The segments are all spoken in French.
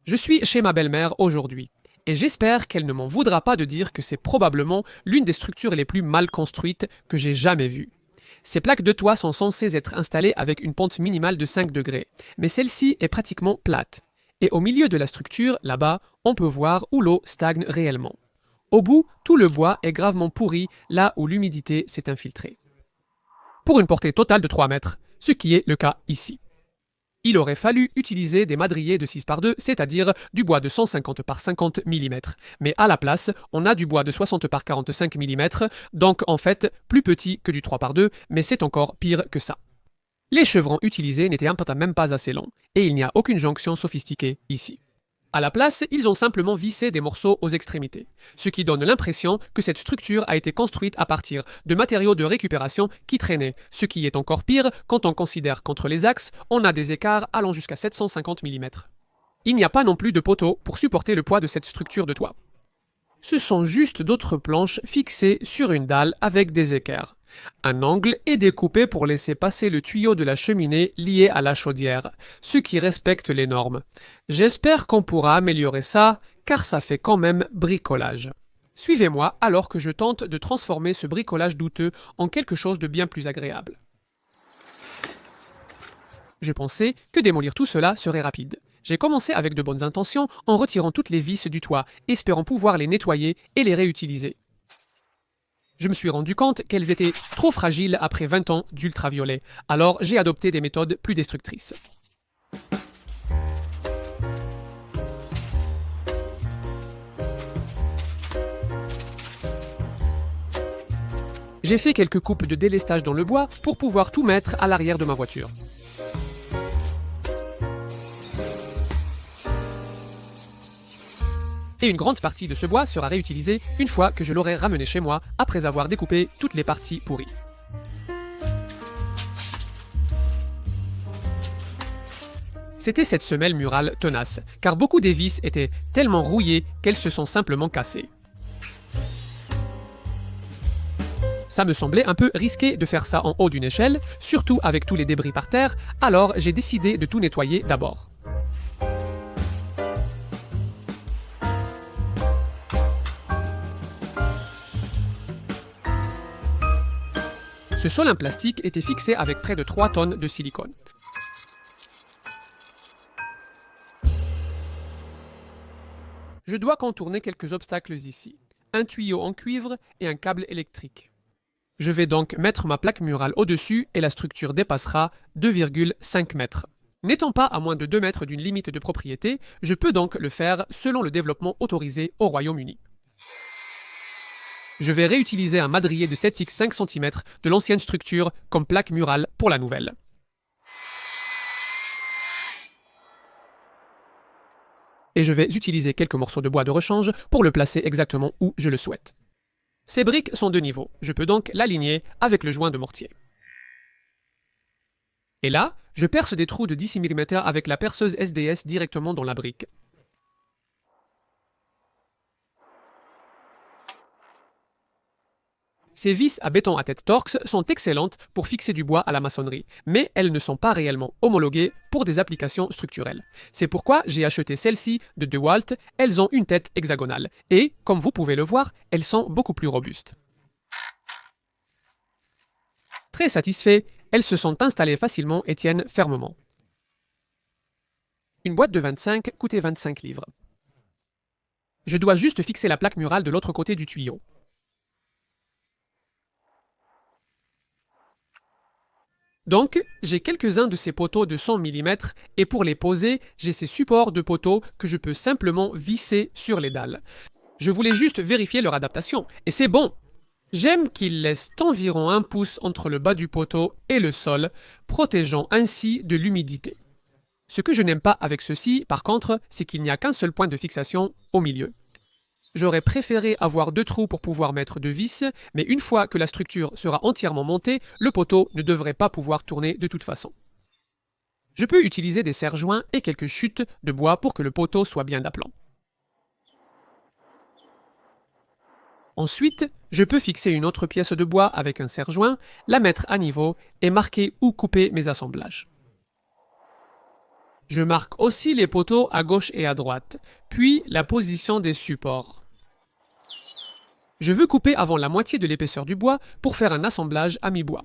Je suis chez ma belle-mère aujourd'hui, et j'espère qu'elle ne m'en voudra pas de dire que c'est probablement l'une des structures les plus mal construites que j'ai jamais vues. Ces plaques de toit sont censées être installées avec une pente minimale de 5 degrés, mais celle-ci est pratiquement plate. Et au milieu de la structure, là-bas, on peut voir où l'eau stagne réellement. Au bout, tout le bois est gravement pourri là où l'humidité s'est infiltrée. Pour une portée totale de 3 mètres, ce qui est le cas ici. Il aurait fallu utiliser des madriers de 6 par 2, c'est-à-dire du bois de 150 par 50 mm. Mais à la place, on a du bois de 60 par 45 mm, donc en fait plus petit que du 3 par 2, mais c'est encore pire que ça. Les chevrons utilisés n'étaient même pas assez longs, et il n'y a aucune jonction sophistiquée ici. À la place, ils ont simplement vissé des morceaux aux extrémités, ce qui donne l'impression que cette structure a été construite à partir de matériaux de récupération qui traînaient, ce qui est encore pire quand on considère qu'entre les axes, on a des écarts allant jusqu'à 750 mm. Il n'y a pas non plus de poteaux pour supporter le poids de cette structure de toit. Ce sont juste d'autres planches fixées sur une dalle avec des équerres. Un angle est découpé pour laisser passer le tuyau de la cheminée lié à la chaudière, ce qui respecte les normes. J'espère qu'on pourra améliorer ça, car ça fait quand même bricolage. Suivez-moi alors que je tente de transformer ce bricolage douteux en quelque chose de bien plus agréable. Je pensais que démolir tout cela serait rapide. J'ai commencé avec de bonnes intentions en retirant toutes les vis du toit, espérant pouvoir les nettoyer et les réutiliser. Je me suis rendu compte qu'elles étaient trop fragiles après 20 ans d'ultraviolet, alors j'ai adopté des méthodes plus destructrices. J'ai fait quelques coupes de délestage dans le bois pour pouvoir tout mettre à l'arrière de ma voiture. Et une grande partie de ce bois sera réutilisée une fois que je l'aurai ramené chez moi après avoir découpé toutes les parties pourries. C'était cette semelle murale tenace, car beaucoup des vis étaient tellement rouillées qu'elles se sont simplement cassées. Ça me semblait un peu risqué de faire ça en haut d'une échelle, surtout avec tous les débris par terre, alors j'ai décidé de tout nettoyer d'abord. Ce sol en plastique était fixé avec près de 3 tonnes de silicone. Je dois contourner quelques obstacles ici. Un tuyau en cuivre et un câble électrique. Je vais donc mettre ma plaque murale au-dessus et la structure dépassera 2,5 mètres. N'étant pas à moins de 2 mètres d'une limite de propriété, je peux donc le faire selon le développement autorisé au Royaume-Uni. Je vais réutiliser un madrier de 7x 5 cm de l'ancienne structure comme plaque murale pour la nouvelle. Et je vais utiliser quelques morceaux de bois de rechange pour le placer exactement où je le souhaite. Ces briques sont de niveau, je peux donc l'aligner avec le joint de mortier. Et là, je perce des trous de 10 mm avec la perceuse SDS directement dans la brique. Ces vis à béton à tête Torx sont excellentes pour fixer du bois à la maçonnerie, mais elles ne sont pas réellement homologuées pour des applications structurelles. C'est pourquoi j'ai acheté celles-ci de DeWalt, elles ont une tête hexagonale, et, comme vous pouvez le voir, elles sont beaucoup plus robustes. Très satisfait, elles se sont installées facilement et tiennent fermement. Une boîte de 25 coûtait 25 livres. Je dois juste fixer la plaque murale de l'autre côté du tuyau. Donc, j'ai quelques-uns de ces poteaux de 100 mm et pour les poser, j'ai ces supports de poteaux que je peux simplement visser sur les dalles. Je voulais juste vérifier leur adaptation, et c'est bon! J'aime qu'ils laissent environ 1 pouce entre le bas du poteau et le sol, protégeant ainsi de l'humidité. Ce que je n'aime pas avec ceci, par contre, c'est qu'il n'y a qu'un seul point de fixation au milieu. J'aurais préféré avoir 2 trous pour pouvoir mettre 2 vis, mais une fois que la structure sera entièrement montée, le poteau ne devrait pas pouvoir tourner de toute façon. Je peux utiliser des serre-joints et quelques chutes de bois pour que le poteau soit bien d'aplomb. Ensuite, je peux fixer une autre pièce de bois avec un serre-joint, la mettre à niveau et marquer où couper mes assemblages. Je marque aussi les poteaux à gauche et à droite, puis la position des supports. Je veux couper avant la moitié de l'épaisseur du bois pour faire un assemblage à mi-bois.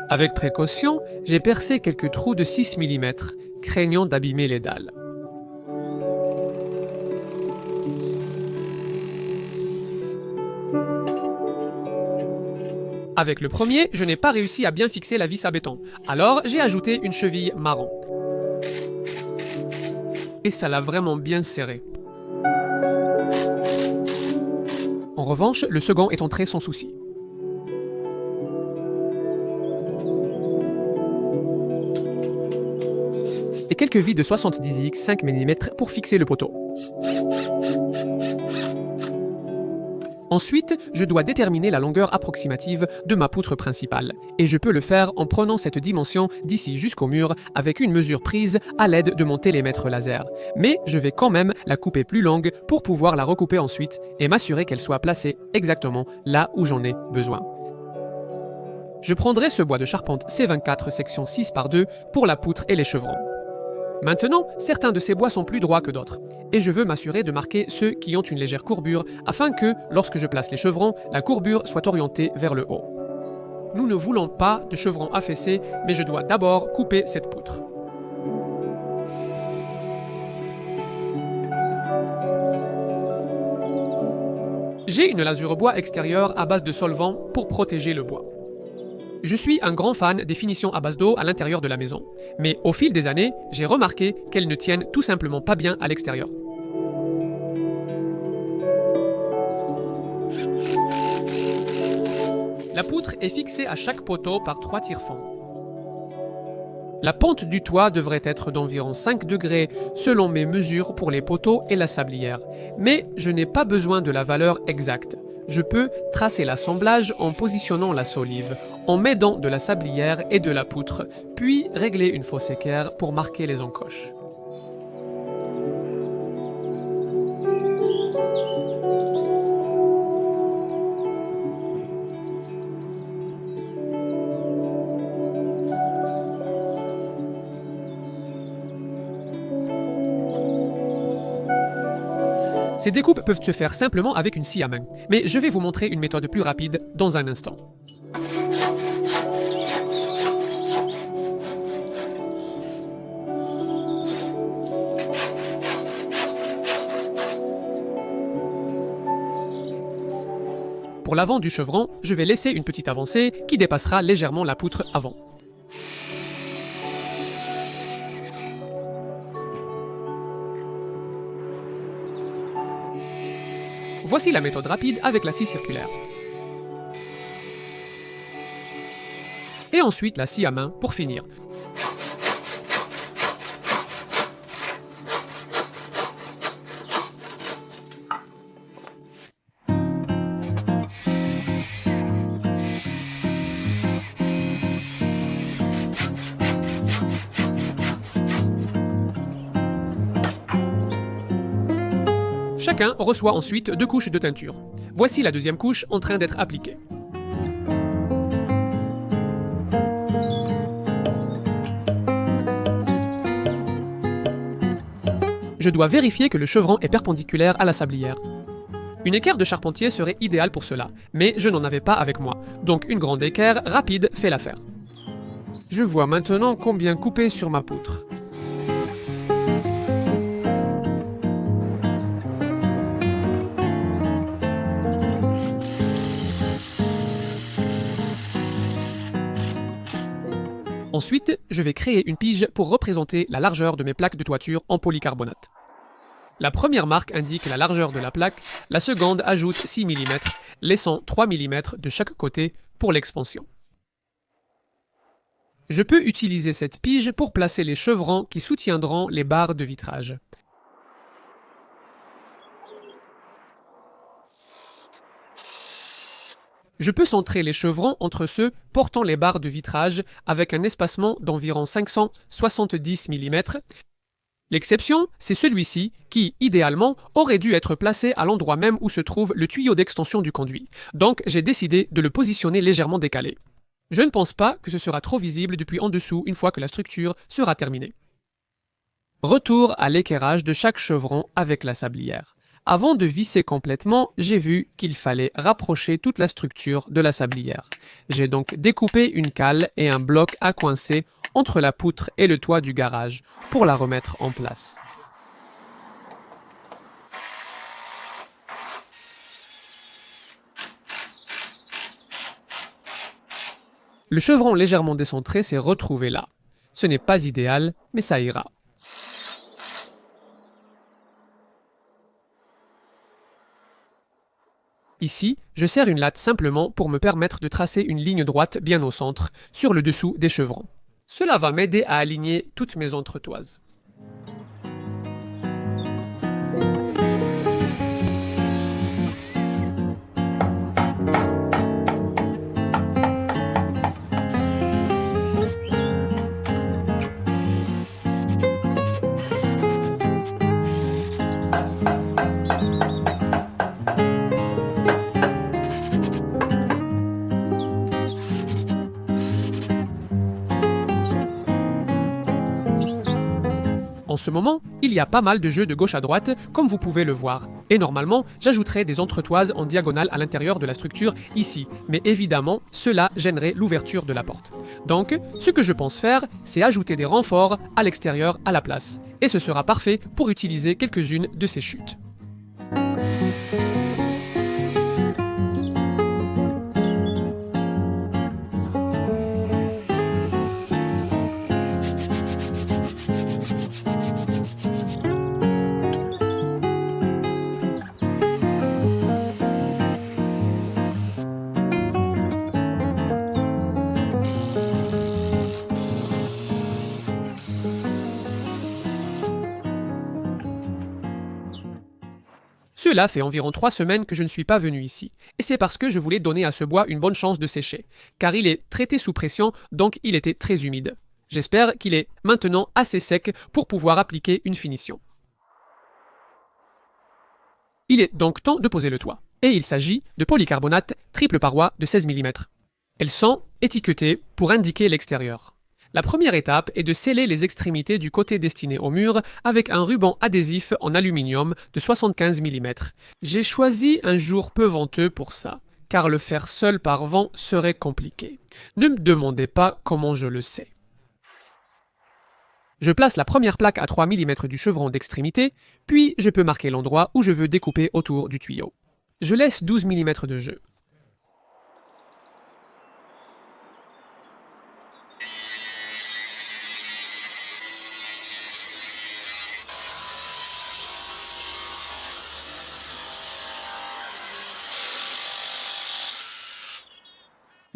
Avec précaution, j'ai percé quelques trous de 6 mm, craignant d'abîmer les dalles. Avec le premier, je n'ai pas réussi à bien fixer la vis à béton, alors j'ai ajouté une cheville marron. Et ça l'a vraiment bien serré. En revanche, le second est entré sans souci. Et quelques vis de 70x 5 mm pour fixer le poteau. Ensuite, je dois déterminer la longueur approximative de ma poutre principale, et je peux le faire en prenant cette dimension d'ici jusqu'au mur avec une mesure prise à l'aide de mon télémètre laser. Mais je vais quand même la couper plus longue pour pouvoir la recouper ensuite et m'assurer qu'elle soit placée exactement là où j'en ai besoin. Je prendrai ce bois de charpente C24 section 6 par 2 pour la poutre et les chevrons. Maintenant, certains de ces bois sont plus droits que d'autres, et je veux m'assurer de marquer ceux qui ont une légère courbure afin que, lorsque je place les chevrons, la courbure soit orientée vers le haut. Nous ne voulons pas de chevrons affaissés, mais je dois d'abord couper cette poutre. J'ai une lasure bois extérieure à base de solvant pour protéger le bois. Je suis un grand fan des finitions à base d'eau à l'intérieur de la maison, mais au fil des années, j'ai remarqué qu'elles ne tiennent tout simplement pas bien à l'extérieur. La poutre est fixée à chaque poteau par 3 tire-fonds. La pente du toit devrait être d'environ 5 degrés selon mes mesures pour les poteaux et la sablière, mais je n'ai pas besoin de la valeur exacte. Je peux tracer l'assemblage en positionnant la solive, en m'aidant de la sablière et de la poutre, puis régler une fausse équerre pour marquer les encoches. Ces découpes peuvent se faire simplement avec une scie à main, mais je vais vous montrer une méthode plus rapide dans un instant. Pour l'avant du chevron, je vais laisser une petite avancée qui dépassera légèrement la poutre avant. Voici la méthode rapide avec la scie circulaire. Et ensuite la scie à main pour finir. Chacun reçoit ensuite 2 couches de teinture. Voici la deuxième couche en train d'être appliquée. Je dois vérifier que le chevron est perpendiculaire à la sablière. Une équerre de charpentier serait idéale pour cela, mais je n'en avais pas avec moi, donc une grande équerre rapide fait l'affaire. Je vois maintenant combien couper sur ma poutre. Ensuite, je vais créer une pige pour représenter la largeur de mes plaques de toiture en polycarbonate. La première marque indique la largeur de la plaque, la seconde ajoute 6 mm, laissant 3 mm de chaque côté pour l'expansion. Je peux utiliser cette pige pour placer les chevrons qui soutiendront les barres de vitrage. Je peux centrer les chevrons entre ceux portant les barres de vitrage avec un espacement d'environ 570 mm. L'exception, c'est celui-ci qui, idéalement, aurait dû être placé à l'endroit même où se trouve le tuyau d'extension du conduit. Donc j'ai décidé de le positionner légèrement décalé. Je ne pense pas que ce sera trop visible depuis en dessous une fois que la structure sera terminée. Retour à l'équerrage de chaque chevron avec la sablière. Avant de visser complètement, j'ai vu qu'il fallait rapprocher toute la structure de la sablière. J'ai donc découpé une cale et un bloc à coincer entre la poutre et le toit du garage pour la remettre en place. Le chevron légèrement décentré s'est retrouvé là. Ce n'est pas idéal, mais ça ira. Ici, je serre une latte simplement pour me permettre de tracer une ligne droite bien au centre, sur le dessous des chevrons. Cela va m'aider à aligner toutes mes entretoises. En ce moment, il y a pas mal de jeux de gauche à droite, comme vous pouvez le voir. Et normalement, j'ajouterai des entretoises en diagonale à l'intérieur de la structure ici. Mais évidemment, cela gênerait l'ouverture de la porte. Donc, ce que je pense faire, c'est ajouter des renforts à l'extérieur à la place. Et ce sera parfait pour utiliser quelques-unes de ces chutes. Cela fait environ 3 semaines que je ne suis pas venu ici, et c'est parce que je voulais donner à ce bois une bonne chance de sécher, car il est traité sous pression, donc il était très humide. J'espère qu'il est maintenant assez sec pour pouvoir appliquer une finition. Il est donc temps de poser le toit, et il s'agit de polycarbonate triple paroi de 16 mm. Elles sont étiquetées pour indiquer l'extérieur. La première étape est de sceller les extrémités du côté destiné au mur avec un ruban adhésif en aluminium de 75 mm. J'ai choisi un jour peu venteux pour ça, car le faire seul par vent serait compliqué. Ne me demandez pas comment je le sais. Je place la première plaque à 3 mm du chevron d'extrémité, puis je peux marquer l'endroit où je veux découper autour du tuyau. Je laisse 12 mm de jeu.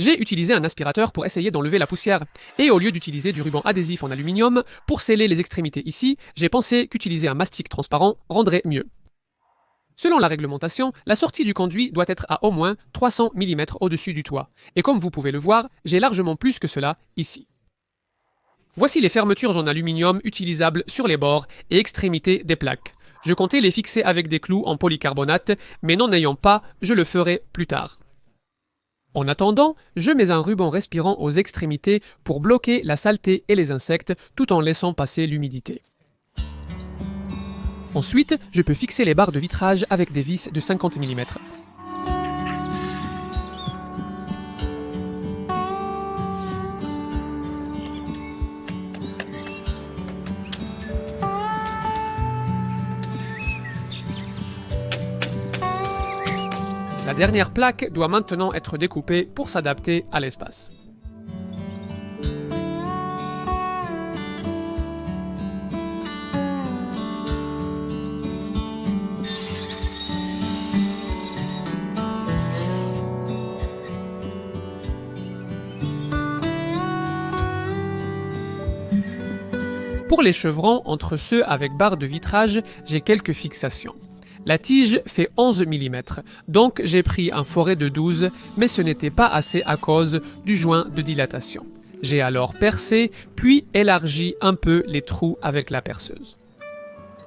J'ai utilisé un aspirateur pour essayer d'enlever la poussière, et au lieu d'utiliser du ruban adhésif en aluminium pour sceller les extrémités ici, j'ai pensé qu'utiliser un mastic transparent rendrait mieux. Selon la réglementation, la sortie du conduit doit être à au moins 300 mm au-dessus du toit, et comme vous pouvez le voir, j'ai largement plus que cela ici. Voici les fermetures en aluminium utilisables sur les bords et extrémités des plaques. Je comptais les fixer avec des clous en polycarbonate, mais n'en ayant pas, je le ferai plus tard. En attendant, je mets un ruban respirant aux extrémités pour bloquer la saleté et les insectes tout en laissant passer l'humidité. Ensuite, je peux fixer les barres de vitrage avec des vis de 50 mm. La dernière plaque doit maintenant être découpée pour s'adapter à l'espace. Pour les chevrons, entre ceux avec barre de vitrage, j'ai quelques fixations. La tige fait 11 mm, donc j'ai pris un forêt de 12, mais ce n'était pas assez à cause du joint de dilatation. J'ai alors percé, puis élargi un peu les trous avec la perceuse.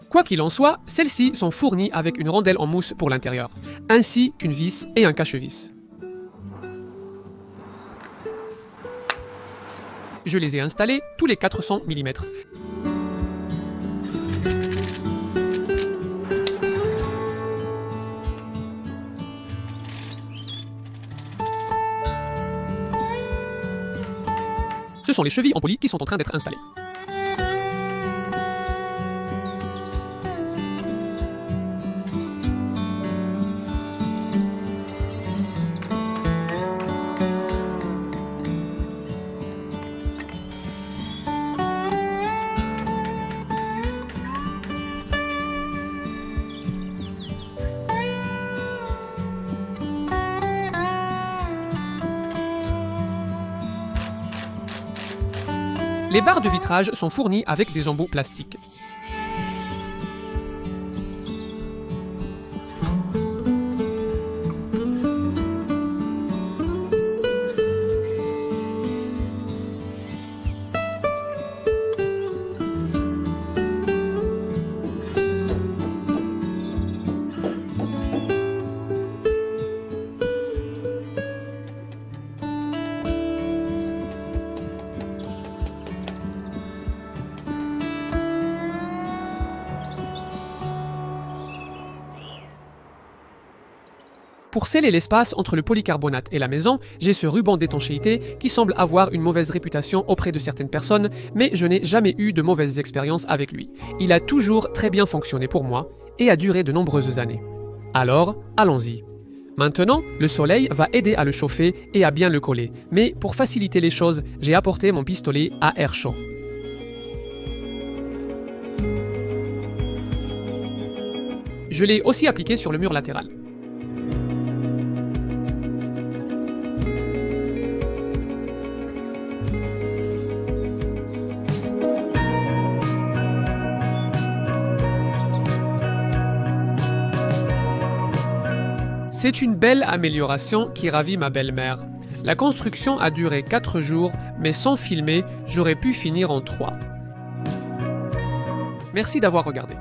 Quoi qu'il en soit, celles-ci sont fournies avec une rondelle en mousse pour l'intérieur, ainsi qu'une vis et un cache-vis. Je les ai installées tous les 400 mm. Ce sont les chevilles en poli qui sont en train d'être installées. Les barres de vitrage sont fournies avec des embouts plastiques. Pour sceller l'espace entre le polycarbonate et la maison, j'ai ce ruban d'étanchéité qui semble avoir une mauvaise réputation auprès de certaines personnes, mais je n'ai jamais eu de mauvaises expériences avec lui. Il a toujours très bien fonctionné pour moi et a duré de nombreuses années. Alors, allons-y. Maintenant, le soleil va aider à le chauffer et à bien le coller, mais pour faciliter les choses, j'ai apporté mon pistolet à air chaud. Je l'ai aussi appliqué sur le mur latéral. C'est une belle amélioration qui ravit ma belle-mère. La construction a duré 4 jours, mais sans filmer, j'aurais pu finir en 3. Merci d'avoir regardé.